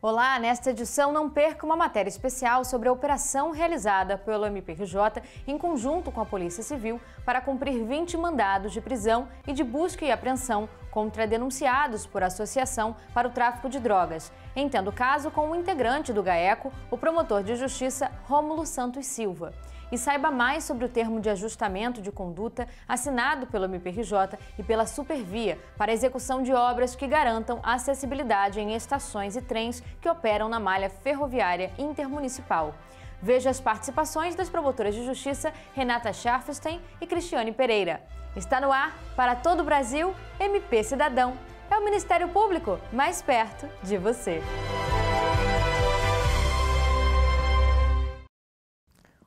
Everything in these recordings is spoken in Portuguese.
Olá, nesta edição não perca uma matéria especial sobre a operação realizada pelo MPRJ em conjunto com a Polícia Civil para cumprir 20 mandados de prisão e de busca e apreensão contra denunciados por associação para o tráfico de drogas. Entenda o caso com o integrante do GAECO, o promotor de justiça Rômulo Santos Silva. E saiba mais sobre o termo de ajustamento de conduta assinado pelo MPRJ e pela Supervia para a execução de obras que garantam a acessibilidade em estações e trens que operam na malha ferroviária intermunicipal. Veja as participações das promotoras de justiça Renata Scharfstein e Cristiane Pereira. Está no ar, para todo o Brasil, MP Cidadão. É o Ministério Público mais perto de você.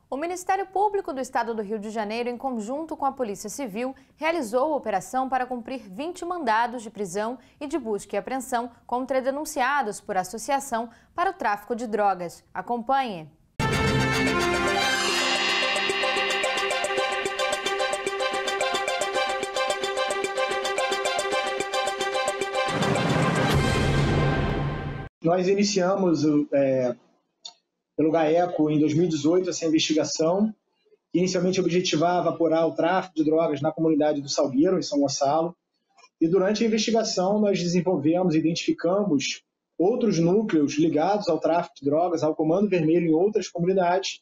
O Ministério Público do Estado do Rio de Janeiro, em conjunto com a Polícia Civil, realizou a operação para cumprir 20 mandados de prisão e de busca e apreensão contra denunciados por associação para o tráfico de drogas. Acompanhe! Nós iniciamos pelo GAECO em 2018 essa investigação, que inicialmente objetivava apurar o tráfico de drogas na comunidade do Salgueiro, em São Gonçalo. E durante a investigação nós desenvolvemos e identificamos outros núcleos ligados ao tráfico de drogas, ao Comando Vermelho em outras comunidades,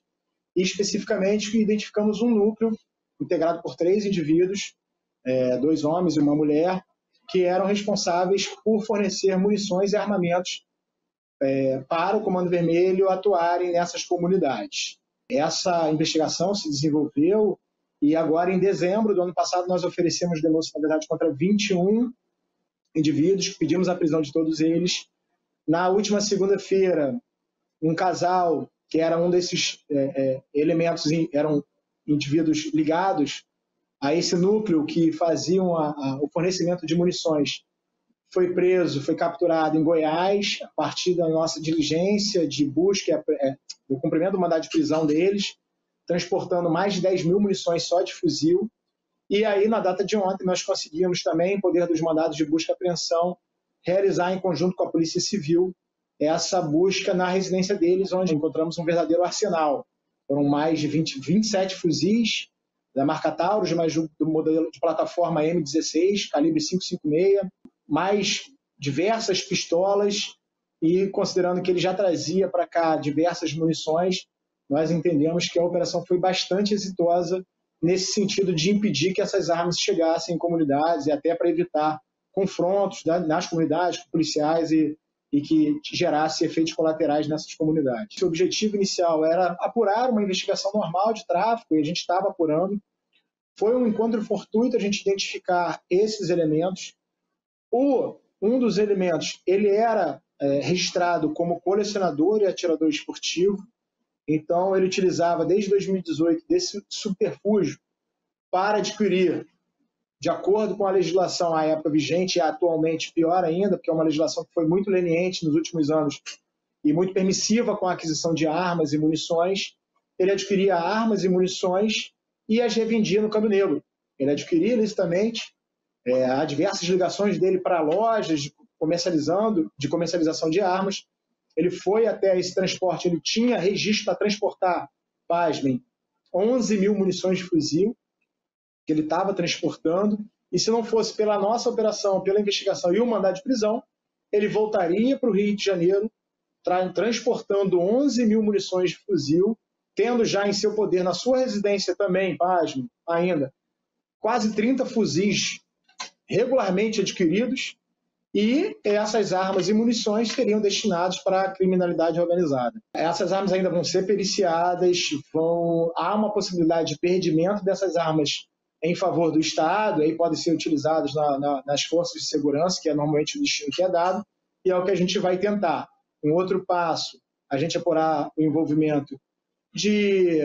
e especificamente identificamos um núcleo integrado por 3 indivíduos, 2 homens e uma mulher, que eram responsáveis por fornecer munições e armamentos para o Comando Vermelho atuarem nessas comunidades. Essa investigação se desenvolveu e agora, em dezembro do ano passado, nós oferecemos denúncia, na verdade, contra 21 indivíduos, pedimos a prisão de todos eles. Na última segunda-feira, um casal, que era um desses elementos, eram indivíduos ligados a esse núcleo que faziam o fornecimento de munições, foi preso, foi capturado em Goiás, a partir da nossa diligência de busca, do cumprimento do mandado de prisão deles, transportando mais de 10 mil munições só de fuzil. E aí, na data de ontem, nós conseguimos também, em poder dos mandados de busca e apreensão, realizar em conjunto com a Polícia Civil essa busca na residência deles, onde encontramos um verdadeiro arsenal. Foram mais de 27 fuzis da marca Taurus, mas do modelo de plataforma M16, calibre 5,56, mais diversas pistolas, e considerando que ele já trazia para cá diversas munições, nós entendemos que a operação foi bastante exitosa nesse sentido de impedir que essas armas chegassem em comunidades e até para evitar confrontos nas comunidades com policiais e que gerasse efeitos colaterais nessas comunidades. O objetivo inicial era apurar uma investigação normal de tráfico, e a gente estava apurando. Foi um encontro fortuito a gente identificar esses elementos. Um dos elementos, ele era registrado como colecionador e atirador esportivo, então ele utilizava desde 2018 desse subterfúgio para adquirir, de acordo com a legislação à época vigente, e atualmente pior ainda, porque é uma legislação que foi muito leniente nos últimos anos e muito permissiva com a aquisição de armas e munições, ele adquiria armas e munições e as revendia no Câmbio Negro. Ele adquiria ilicitamente. Há diversas ligações dele para lojas de comercialização de armas. Ele foi até esse transporte, ele tinha registro para transportar, pasmem, 11 mil munições de fuzil que ele estava transportando, e se não fosse pela nossa operação, pela investigação e o mandado de prisão, ele voltaria para o Rio de Janeiro, transportando 11 mil munições de fuzil, tendo já em seu poder, na sua residência também, pasmem, ainda, quase 30 fuzis regularmente adquiridos, e essas armas e munições seriam destinadas para a criminalidade organizada. Essas armas ainda vão ser periciadas, há uma possibilidade de perdimento dessas armas em favor do Estado, aí podem ser utilizadas nas forças de segurança, que é normalmente o destino que é dado, e é o que a gente vai tentar. Um outro passo, a gente apurar o envolvimento de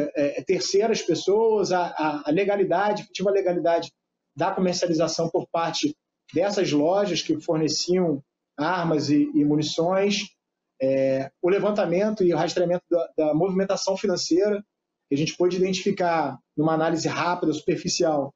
terceiras pessoas, a legalidade, efetiva legalidade da comercialização por parte dessas lojas que forneciam armas e munições, o levantamento e o rastreamento da movimentação financeira, que a gente pôde identificar numa análise rápida, superficial,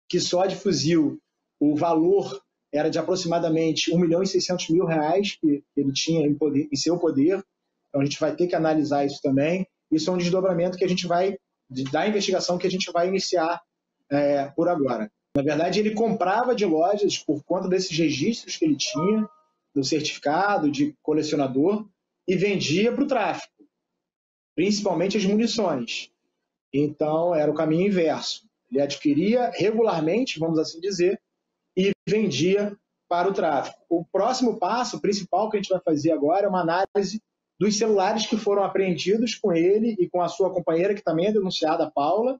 que só de fuzil o valor era de aproximadamente R$ 1.600.000 que ele tinha em seu poder. Então, a gente vai ter que analisar isso também. Isso é um desdobramento que a gente vai, da investigação que a gente vai iniciar por agora. Na verdade, ele comprava de lojas por conta desses registros que ele tinha, do certificado de colecionador, e vendia para o tráfico, principalmente as munições. Então, era o caminho inverso. Ele adquiria regularmente, vamos assim dizer, e vendia para o tráfico. O próximo passo, principal que a gente vai fazer agora, é uma análise dos celulares que foram apreendidos com ele e com a sua companheira, que também é denunciada, a Paula,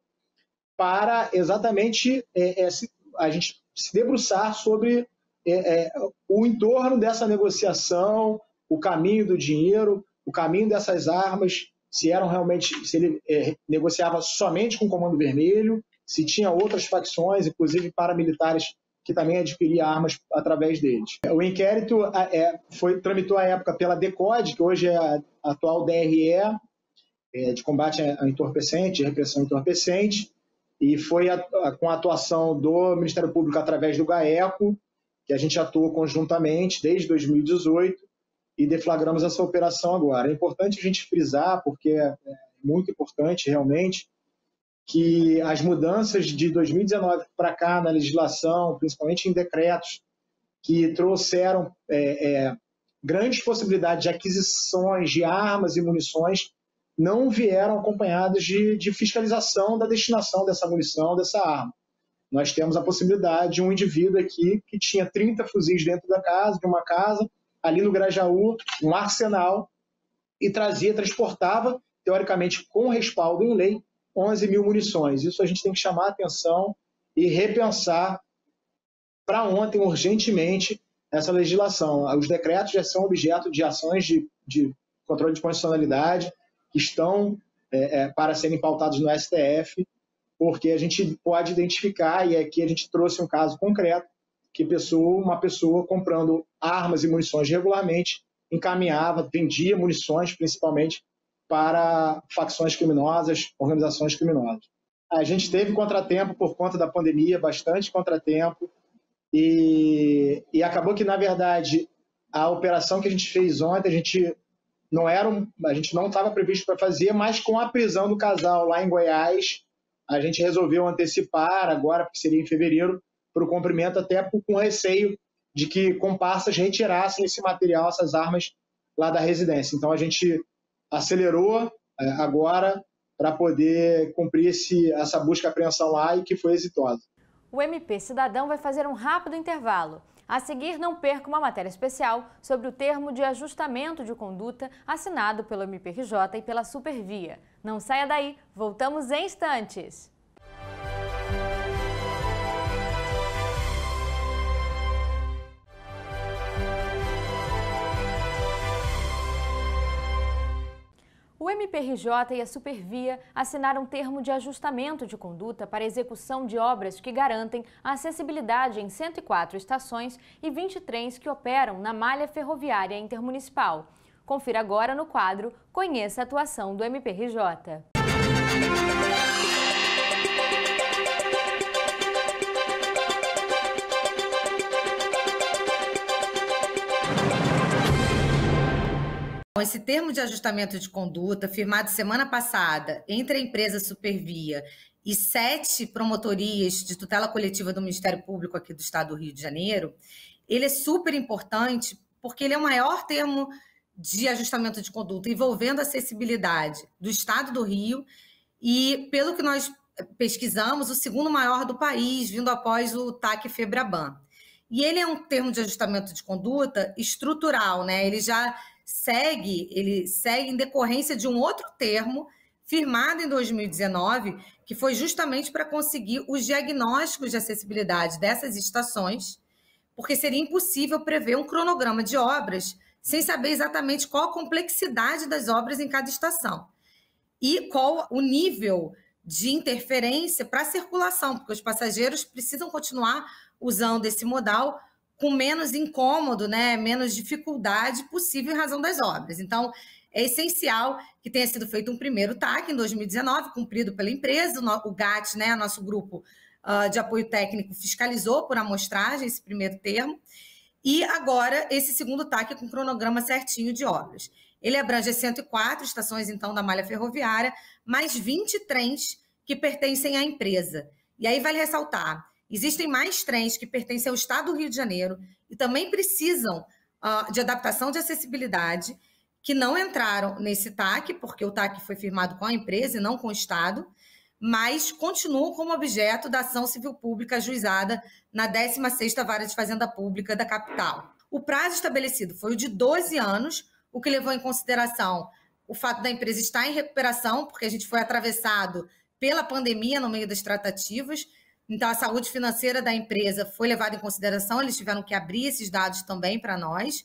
para exatamente a gente se debruçar sobre o entorno dessa negociação, o caminho do dinheiro, o caminho dessas armas, se ele negociava somente com o Comando Vermelho, se tinha outras facções, inclusive paramilitares, que também adquiria armas através deles. O inquérito tramitou à época pela DECODE, que hoje é a atual DRE, de combate a entorpecente, de repressão entorpecente, e foi com a atuação do Ministério Público através do GAECO, que a gente atuou conjuntamente desde 2018, e deflagramos essa operação agora. É importante a gente frisar, porque é muito importante realmente, que as mudanças de 2019 para cá na legislação, principalmente em decretos, que trouxeram grandes possibilidades de aquisições de armas e munições, não vieram acompanhadas de fiscalização da destinação dessa munição, dessa arma. Nós temos a possibilidade de um indivíduo aqui que tinha 30 fuzis dentro de uma casa, ali no Grajaú, um arsenal, e transportava, teoricamente com respaldo em lei, 11.000 munições. Isso a gente tem que chamar a atenção e repensar para ontem, urgentemente, essa legislação. Os decretos já são objeto de ações de controle de constitucionalidade que estão para serem pautados no STF, porque a gente pode identificar, e aqui a gente trouxe um caso concreto, que uma pessoa comprando armas e munições regularmente encaminhava, vendia munições, principalmente, para facções criminosas, organizações criminosas. A gente teve contratempo por conta da pandemia, bastante contratempo, e acabou que, na verdade, a operação que a gente fez ontem, a gente não estava previsto para fazer, mas com a prisão do casal lá em Goiás, a gente resolveu antecipar agora, porque seria em fevereiro, para o cumprimento, até com receio de que comparsas retirassem esse material, essas armas, lá da residência. Então, a gente acelerou agora para poder cumprir essa busca e apreensão lá, e que foi exitosa. O MP Cidadão vai fazer um rápido intervalo. A seguir, não perca uma matéria especial sobre o termo de ajustamento de conduta assinado pelo MPRJ e pela Supervia. Não saia daí, voltamos em instantes. O MPRJ e a Supervia assinaram um termo de ajustamento de conduta para execução de obras que garantem a acessibilidade em 104 estações e 20 trens que operam na malha ferroviária intermunicipal. Confira agora no quadro Conheça a atuação do MPRJ. Esse termo de ajustamento de conduta, firmado semana passada entre a empresa Supervia e 7 promotorias de tutela coletiva do Ministério Público aqui do Estado do Rio de Janeiro, ele é super importante porque ele é o maior termo de ajustamento de conduta envolvendo acessibilidade do Estado do Rio e, pelo que nós pesquisamos, o segundo maior do país, vindo após o TAC Febraban. E ele é um termo de ajustamento de conduta estrutural, né? Ele segue em decorrência de um outro termo firmado em 2019, que foi justamente para conseguir os diagnósticos de acessibilidade dessas estações, porque seria impossível prever um cronograma de obras sem saber exatamente qual a complexidade das obras em cada estação e qual o nível de interferência para a circulação, porque os passageiros precisam continuar usando esse modal com menos incômodo, né, menos dificuldade possível em razão das obras. Então, é essencial que tenha sido feito um primeiro TAC em 2019, cumprido pela empresa, o GAT, né, nosso grupo, de apoio técnico fiscalizou por amostragem esse primeiro termo, e agora esse segundo TAC com cronograma certinho de obras. Ele abrange as 104 estações, então, da malha ferroviária, mais 20 trens que pertencem à empresa. E aí vale ressaltar, existem mais trens que pertencem ao Estado do Rio de Janeiro e também precisam de adaptação de acessibilidade, que não entraram nesse TAC, porque o TAC foi firmado com a empresa e não com o Estado, mas continuam como objeto da ação civil pública ajuizada na 16ª Vara de Fazenda Pública da capital. O prazo estabelecido foi o de 12 anos, o que levou em consideração o fato da empresa estar em recuperação, porque a gente foi atravessado pela pandemia no meio das tratativas, então a saúde financeira da empresa foi levada em consideração, eles tiveram que abrir esses dados também para nós,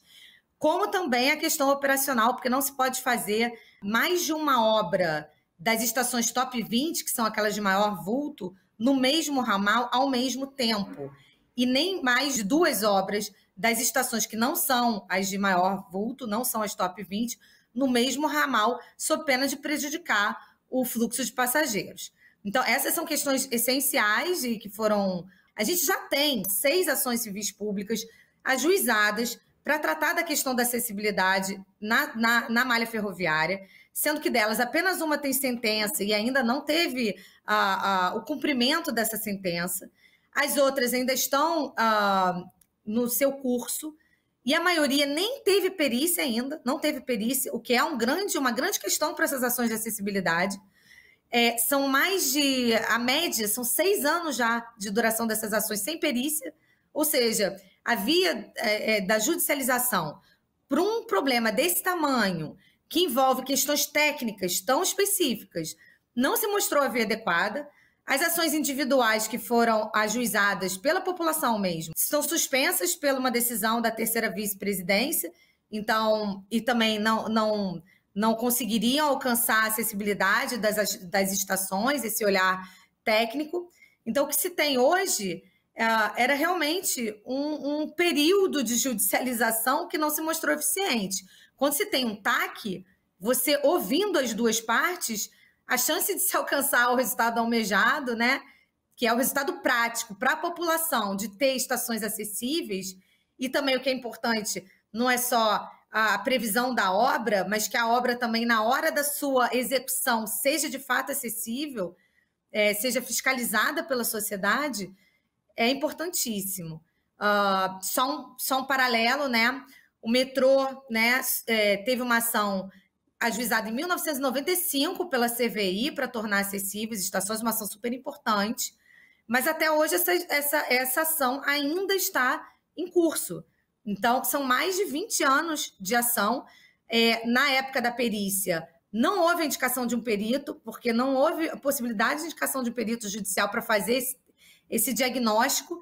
como também a questão operacional, porque não se pode fazer mais de uma obra das estações top 20, que são aquelas de maior vulto, no mesmo ramal ao mesmo tempo. E nem mais de 2 obras das estações que não são as de maior vulto, não são as top 20, no mesmo ramal, sob pena de prejudicar o fluxo de passageiros. Então, essas são questões essenciais e que foram... A gente já tem 6 ações civis públicas ajuizadas para tratar da questão da acessibilidade na malha ferroviária, sendo que delas apenas uma tem sentença e ainda não teve o cumprimento dessa sentença. As outras ainda estão no seu curso e a maioria nem teve perícia ainda, não teve perícia, o que é uma grande questão para essas ações de acessibilidade. São a média, são 6 anos já de duração dessas ações sem perícia, ou seja, a via da judicialização para um problema desse tamanho, que envolve questões técnicas tão específicas, não se mostrou a via adequada. As ações individuais que foram ajuizadas pela população mesmo estão suspensas por uma decisão da 3ª vice-presidência, então, e também não conseguiriam alcançar a acessibilidade das estações, esse olhar técnico. Então, o que se tem hoje era realmente um período de judicialização que não se mostrou eficiente. Quando se tem um TAC, você ouvindo as duas partes, a chance de se alcançar o resultado almejado, né, que é o resultado prático para a população de ter estações acessíveis, e também o que é importante, não é só a previsão da obra, mas que a obra também, na hora da sua execução, seja de fato acessível, seja fiscalizada pela sociedade, é importantíssimo. Só um paralelo, né? O metrô, né, teve uma ação ajuizada em 1995 pela CVI para tornar acessíveis estações, uma ação super importante, mas até hoje essa ação ainda está em curso. Então, são mais de 20 anos de ação. Na época da perícia, não houve a indicação de um perito, porque não houve a possibilidade de indicação de um perito judicial para fazer esse diagnóstico,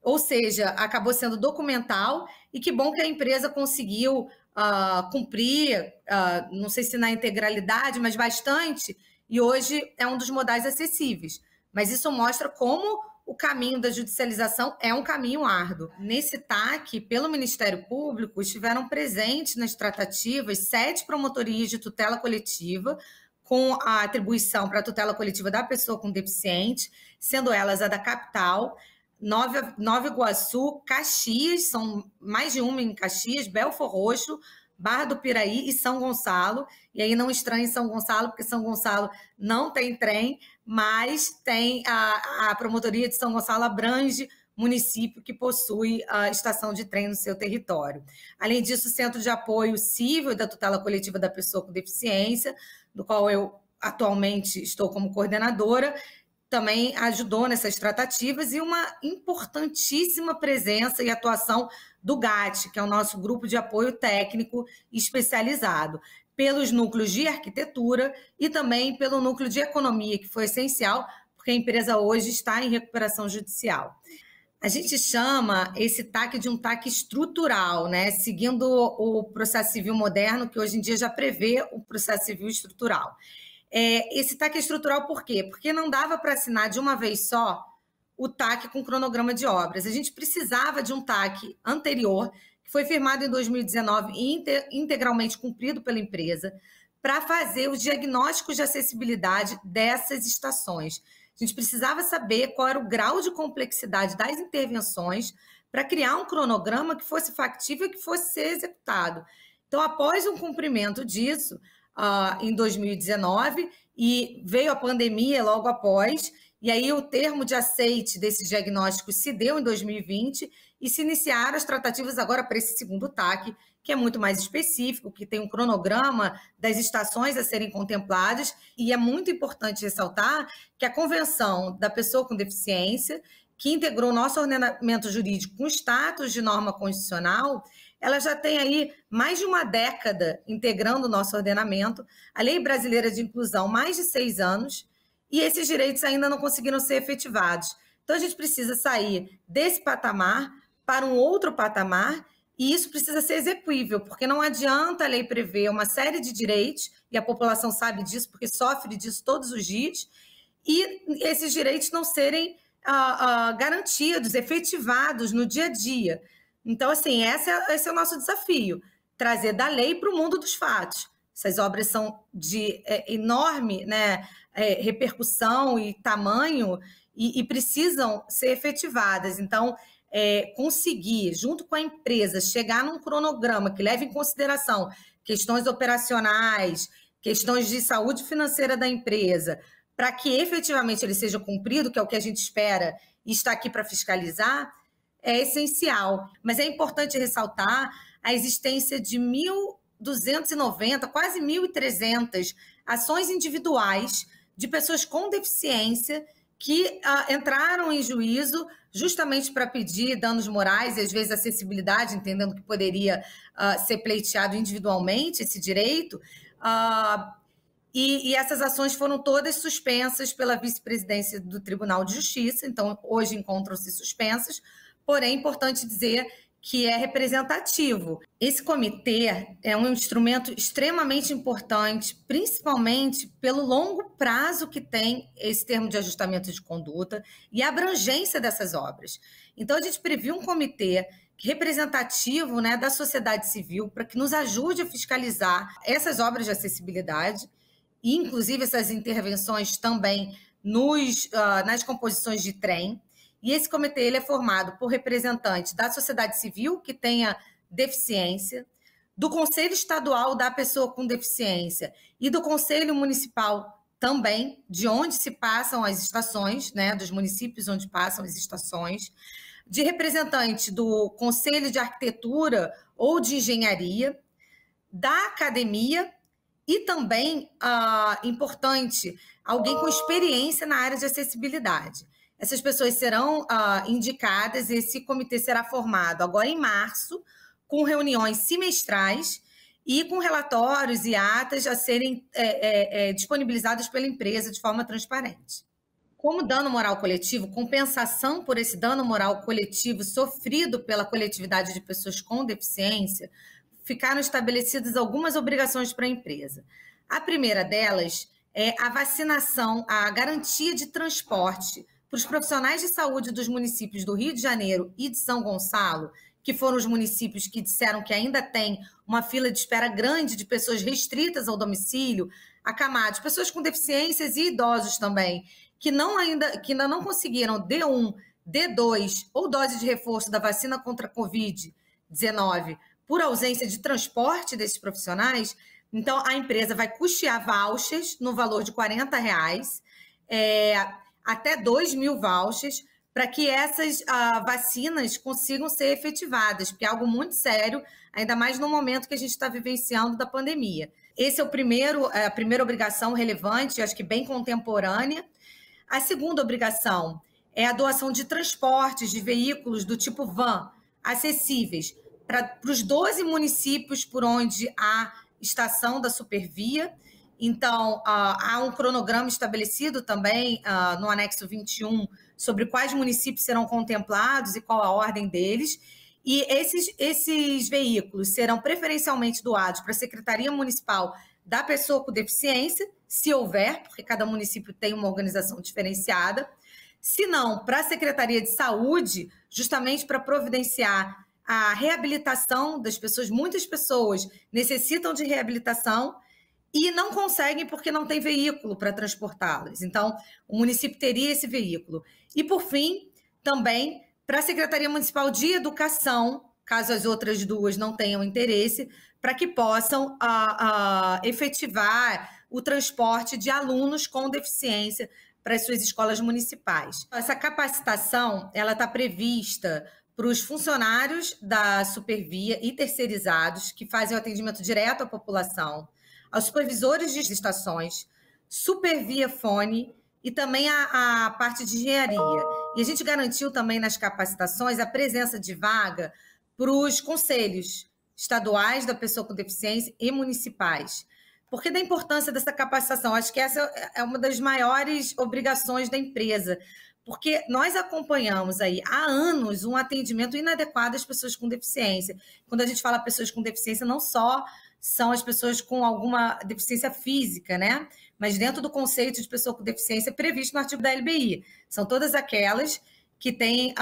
ou seja, acabou sendo documental, e que bom que a empresa conseguiu cumprir, não sei se na integralidade, mas bastante, e hoje é um dos modais acessíveis. Mas isso mostra como o caminho da judicialização é um caminho árduo. Nesse TAC, pelo Ministério Público, estiveram presentes nas tratativas 7 promotorias de tutela coletiva, com a atribuição para a tutela coletiva da pessoa com deficiente, sendo elas a da capital, Nova Iguaçu, Caxias, são mais de uma em Caxias, Belford Roxo, Barra do Piraí e São Gonçalo. E aí não estranhe São Gonçalo, porque São Gonçalo não tem trem, mas tem a promotoria de São Gonçalo abrange município que possui a estação de trem no seu território. Além disso, o Centro de Apoio Cível da Tutela Coletiva da Pessoa com Deficiência, do qual eu atualmente estou como coordenadora, também ajudou nessas tratativas, e uma importantíssima presença e atuação do GAT, que é o nosso grupo de apoio técnico especializado, pelos núcleos de arquitetura e também pelo núcleo de economia, que foi essencial, porque a empresa hoje está em recuperação judicial. A gente chama esse TAC de um TAC estrutural, né? Seguindo o processo civil moderno, que hoje em dia já prevê o processo civil estrutural. Esse TAC é estrutural por quê? Porque não dava para assinar de uma vez só o TAC com cronograma de obras. A gente precisava de um TAC anterior, que foi firmado em 2019 e integralmente cumprido pela empresa, para fazer os diagnósticos de acessibilidade dessas estações. A gente precisava saber qual era o grau de complexidade das intervenções para criar um cronograma que fosse factível e que fosse ser executado. Então, após um cumprimento disso, em 2019, e veio a pandemia logo após, e aí o termo de aceite desses diagnósticos se deu em 2020 e se iniciaram as tratativas agora para esse segundo TAC, que é muito mais específico, que tem um cronograma das estações a serem contempladas, e é muito importante ressaltar que a Convenção da Pessoa com Deficiência, que integrou o nosso ordenamento jurídico com status de norma constitucional, ela já tem aí mais de uma década integrando o nosso ordenamento, a Lei Brasileira de Inclusão, mais de 6 anos, e esses direitos ainda não conseguiram ser efetivados. Então, a gente precisa sair desse patamar para um outro patamar, e isso precisa ser execuível, porque não adianta a lei prever uma série de direitos, e a população sabe disso, porque sofre disso todos os dias, e esses direitos não serem garantidos, efetivados no dia a dia. Então, assim, esse é o nosso desafio, trazer da lei para o mundo dos fatos. Essas obras são de enorme, né, repercussão e tamanho e precisam ser efetivadas. Então, conseguir, junto com a empresa, chegar num cronograma que leve em consideração questões operacionais, questões de saúde financeira da empresa, para que efetivamente ele seja cumprido, que é o que a gente espera e está aqui para fiscalizar, é essencial. Mas é importante ressaltar a existência de 1.290, quase 1.300 ações individuais de pessoas com deficiência que entraram em juízo justamente para pedir danos morais e, às vezes, acessibilidade, entendendo que poderia ser pleiteado individualmente esse direito. E essas ações foram todas suspensas pela vice-presidência do Tribunal de Justiça, então hoje encontram-se suspensas, porém é importante dizer que é representativo. Esse comitê é um instrumento extremamente importante, principalmente pelo longo prazo que tem esse termo de ajustamento de conduta e a abrangência dessas obras. Então, a gente previu um comitê representativo, né, da sociedade civil para que nos ajude a fiscalizar essas obras de acessibilidade e, inclusive, essas intervenções também nas composições de trem. E esse comitê ele é formado por representantes da sociedade civil que tenha deficiência, do Conselho Estadual da Pessoa com Deficiência e do Conselho Municipal também, de onde se passam as estações, né, dos municípios onde passam as estações, de representante do Conselho de Arquitetura ou de Engenharia, da academia e também, importante, alguém com experiência na área de acessibilidade. Essas pessoas serão indicadas e esse comitê será formado agora em março, com reuniões semestrais e com relatórios e atas a serem disponibilizados pela empresa de forma transparente. Como dano moral coletivo, compensação por esse dano moral coletivo sofrido pela coletividade de pessoas com deficiência, ficaram estabelecidas algumas obrigações para a empresa. A primeira delas é a vacinação, a garantia de transporte para os profissionais de saúde dos municípios do Rio de Janeiro e de São Gonçalo, que foram os municípios que disseram que ainda tem uma fila de espera grande de pessoas restritas ao domicílio, acamados, pessoas com deficiências e idosos também, que ainda não conseguiram D1, D2 ou dose de reforço da vacina contra a Covid-19 por ausência de transporte desses profissionais. Então, a empresa vai custear vouchers no valor de R$40, até 2.000 vouchers, para que essas vacinas consigam ser efetivadas, porque é algo muito sério, ainda mais no momento que a gente está vivenciando da pandemia. Esse é a primeira obrigação relevante, acho que bem contemporânea. A segunda obrigação é a doação de transportes de veículos do tipo van, acessíveis, para os 12 municípios por onde há estação da Supervia. Então, há um cronograma estabelecido também no anexo 21 sobre quais municípios serão contemplados e qual a ordem deles. E esses veículos serão preferencialmente doados para a Secretaria Municipal da Pessoa com Deficiência, se houver, porque cada município tem uma organização diferenciada. Se não, para a Secretaria de Saúde, justamente para providenciar a reabilitação das pessoas. Muitas pessoas necessitam de reabilitação e não conseguem porque não tem veículo para transportá-las. Então, o município teria esse veículo. E, por fim, também para a Secretaria Municipal de Educação, caso as outras duas não tenham interesse, para que possam efetivar o transporte de alunos com deficiência para as suas escolas municipais. Essa capacitação ela está prevista para os funcionários da Supervia e terceirizados que fazem o atendimento direto à população, aos supervisores de estações, Supervia Fone e também a parte de engenharia. E a gente garantiu também nas capacitações a presença de vaga para os conselhos estaduais da pessoa com deficiência e municipais. Por que da importância dessa capacitação? Acho que essa é uma das maiores obrigações da empresa, porque nós acompanhamos aí há anos um atendimento inadequado às pessoas com deficiência. Quando a gente fala pessoas com deficiência, não só são as pessoas com alguma deficiência física, né? Mas dentro do conceito de pessoa com deficiência previsto no artigo da LBI. São todas aquelas que têm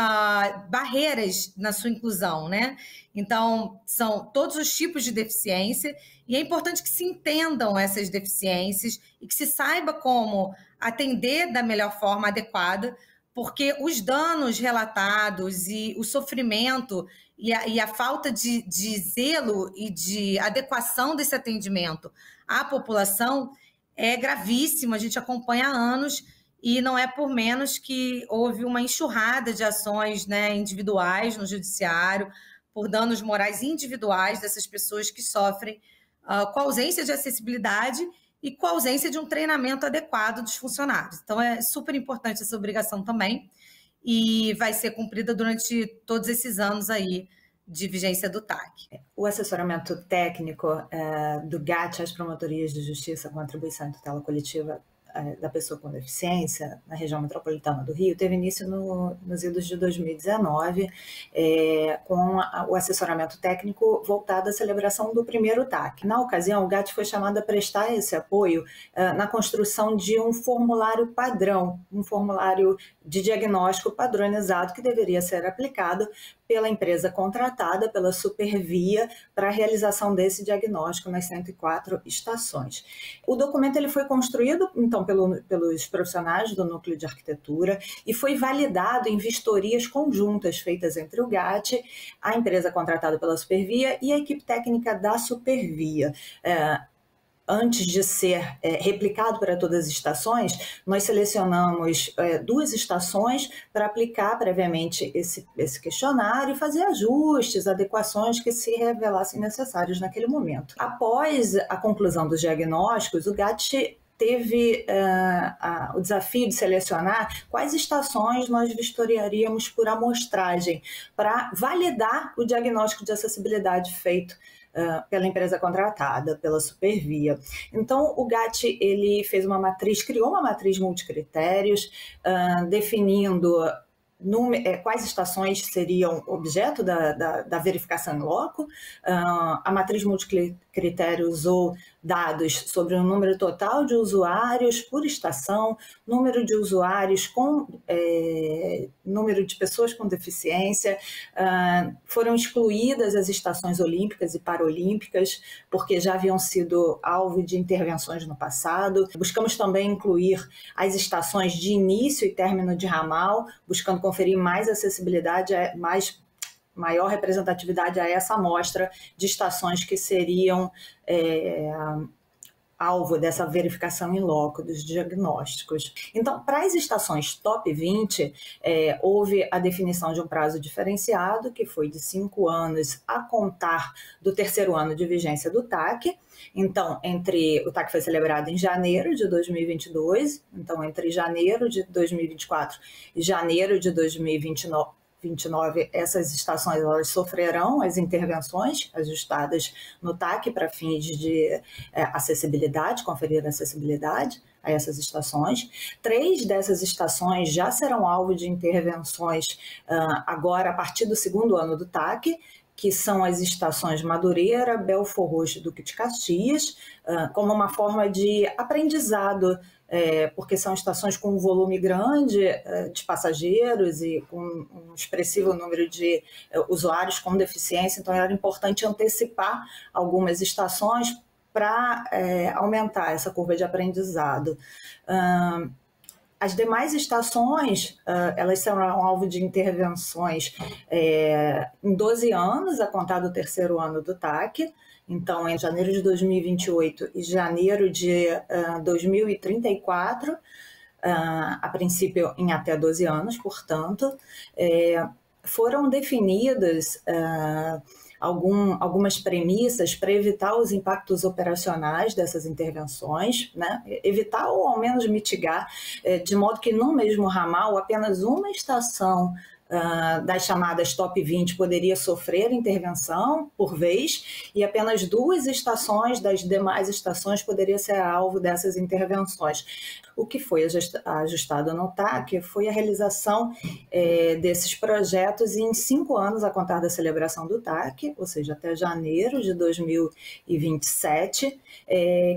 barreiras na sua inclusão, né? Então, são todos os tipos de deficiência e é importante que se entendam essas deficiências e que se saiba como atender da melhor forma adequada, porque os danos relatados e o sofrimento e a falta de zelo e de adequação desse atendimento à população é gravíssimo, a gente acompanha há anos e não é por menos que houve uma enxurrada de ações, né, individuais no judiciário por danos morais individuais dessas pessoas que sofrem com a ausência de acessibilidade e com a ausência de um treinamento adequado dos funcionários. Então, é super importante essa obrigação também e vai ser cumprida durante todos esses anos aí de vigência do TAC. O assessoramento técnico do GAT às promotorias de justiça com atribuição em tutela coletiva da pessoa com deficiência na região metropolitana do Rio teve início nos idos de 2019, com o assessoramento técnico voltado à celebração do primeiro TAC. Na ocasião, o GAT foi chamado a prestar esse apoio na construção de um formulário padrão, um formulário de diagnóstico padronizado que deveria ser aplicado pela empresa contratada, pela Supervia, para a realização desse diagnóstico nas 104 estações. O documento ele foi construído, então, pelos profissionais do Núcleo de Arquitetura e foi validado em vistorias conjuntas feitas entre o GAT, a empresa contratada pela Supervia e a equipe técnica da Supervia. Antes de ser replicado para todas as estações, nós selecionamos 2 estações para aplicar previamente esse questionário e fazer ajustes, adequações que se revelassem necessários naquele momento. Após a conclusão dos diagnósticos, o GAT teve o desafio de selecionar quais estações nós vistoriaríamos por amostragem para validar o diagnóstico de acessibilidade feito pela empresa contratada, pela Supervia. Então, o GAT ele fez criou uma matriz multicritérios, definindo quais estações seriam objeto da verificação em loco. A matriz multicritério usou dados sobre o número total de usuários por estação, número de usuários número de pessoas com deficiência. Foram excluídas as estações olímpicas e paralímpicas, porque já haviam sido alvo de intervenções no passado. Buscamos também incluir as estações de início e término de ramal, buscando conferir mais acessibilidade, maior representatividade a essa amostra de estações que seriam alvo dessa verificação em loco dos diagnósticos. Então, para as estações top 20, houve a definição de um prazo diferenciado, que foi de 5 anos a contar do 3º ano de vigência do TAC. Então, o TAC foi celebrado em janeiro de 2022, então entre janeiro de 2024 e janeiro de 2029, essas estações elas sofrerão as intervenções ajustadas no TAC para fins de acessibilidade, conferir acessibilidade a essas estações. 3 dessas estações já serão alvo de intervenções agora a partir do 2º ano do TAC, que são as estações Madureira, Belfor Roxo e Duque de Caxias, como uma forma de aprendizado, porque são estações com um volume grande de passageiros e com um expressivo número de usuários com deficiência, então era importante antecipar algumas estações para aumentar essa curva de aprendizado. As demais estações, elas serão alvo de intervenções em 12 anos, a contar do terceiro ano do TAC. Então, em janeiro de 2028 e janeiro de 2034, a princípio em até 12 anos, portanto, foram definidas algumas premissas para evitar os impactos operacionais dessas intervenções, né? Evitar ou ao menos mitigar, de modo que no mesmo ramal apenas uma estação das chamadas top 20 poderia sofrer intervenção por vez e apenas 2 estações das demais estações poderia ser alvo dessas intervenções. O que foi ajustado no TAC foi a realização desses projetos em 5 anos a contar da celebração do TAC, ou seja, até janeiro de 2027,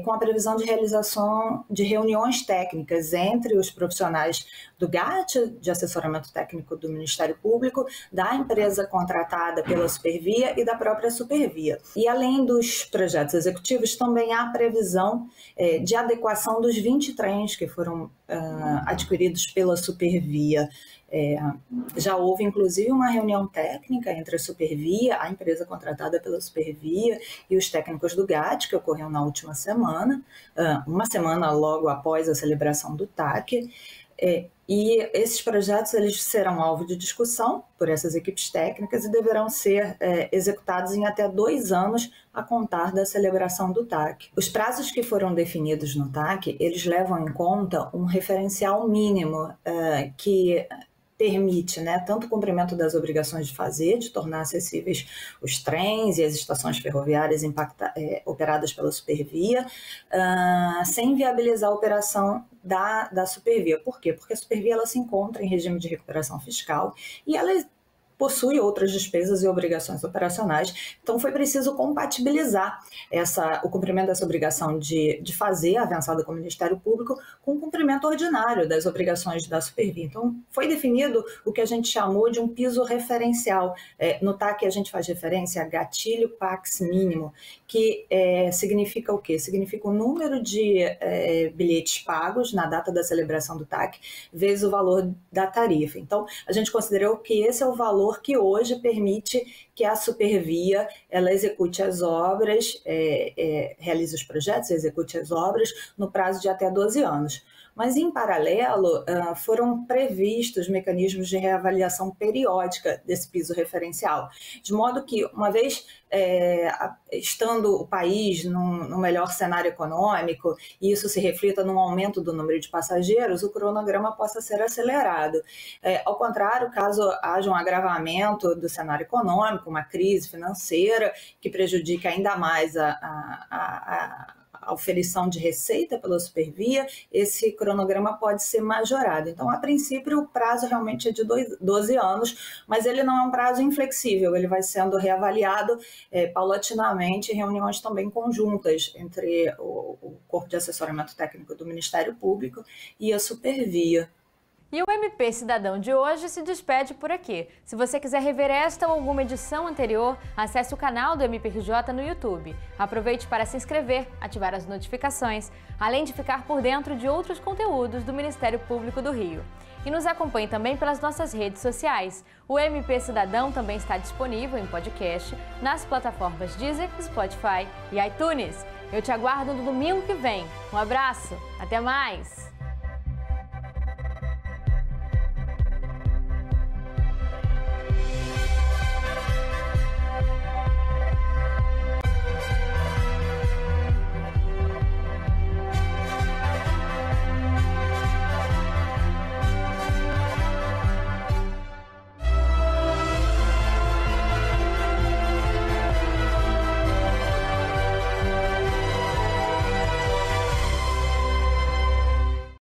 com a previsão de realização de reuniões técnicas entre os profissionais do GAT, de assessoramento técnico do Ministério Público, da empresa contratada pela Supervia e da própria Supervia. E além dos projetos executivos, também há a previsão de adequação dos 20 trens que foram adquiridos pela Supervia. Já houve, inclusive, uma reunião técnica entre a Supervia, a empresa contratada pela Supervia, e os técnicos do GAT, que ocorreu na última semana, uma semana logo após a celebração do TAC. E esses projetos eles serão alvo de discussão por essas equipes técnicas e deverão ser executados em até 2 anos a contar da celebração do TAC. Os prazos que foram definidos no TAC, eles levam em conta um referencial mínimo que permite, né, tanto o cumprimento das obrigações de fazer, de tornar acessíveis os trens e as estações ferroviárias operadas pela Supervia, sem viabilizar a operação da Supervia. Por quê? Porque a Supervia ela se encontra em regime de recuperação fiscal e ela possui outras despesas e obrigações operacionais, então foi preciso compatibilizar o cumprimento dessa obrigação de fazer, avançada com o Ministério Público, com o cumprimento ordinário das obrigações da Supervia. Então foi definido o que a gente chamou de um piso referencial. No TAC a gente faz referência a gatilho PAX mínimo, que significa o quê? Significa o número de bilhetes pagos na data da celebração do TAC, vezes o valor da tarifa. Então a gente considerou que esse é o valor que hoje permite que a Supervia ela execute as obras, realize os projetos, execute as obras no prazo de até 12 anos. Mas, em paralelo, foram previstos mecanismos de reavaliação periódica desse piso referencial, de modo que, uma vez estando o país num melhor cenário econômico, e isso se reflita num aumento do número de passageiros, o cronograma possa ser acelerado. Ao contrário, caso haja um agravamento do cenário econômico, uma crise financeira que prejudique ainda mais a oferição de receita pela Supervia, esse cronograma pode ser majorado. Então, a princípio, o prazo realmente é de 12 anos, mas ele não é um prazo inflexível, ele vai sendo reavaliado paulatinamente em reuniões também conjuntas entre o Corpo de Assessoramento Técnico do Ministério Público e a Supervia. E o MP Cidadão de hoje se despede por aqui. Se você quiser rever esta ou alguma edição anterior, acesse o canal do MPRJ no YouTube. Aproveite para se inscrever, ativar as notificações, além de ficar por dentro de outros conteúdos do Ministério Público do Rio. E nos acompanhe também pelas nossas redes sociais. O MP Cidadão também está disponível em podcast nas plataformas Deezer, Spotify e iTunes. Eu te aguardo no domingo que vem. Um abraço, até mais!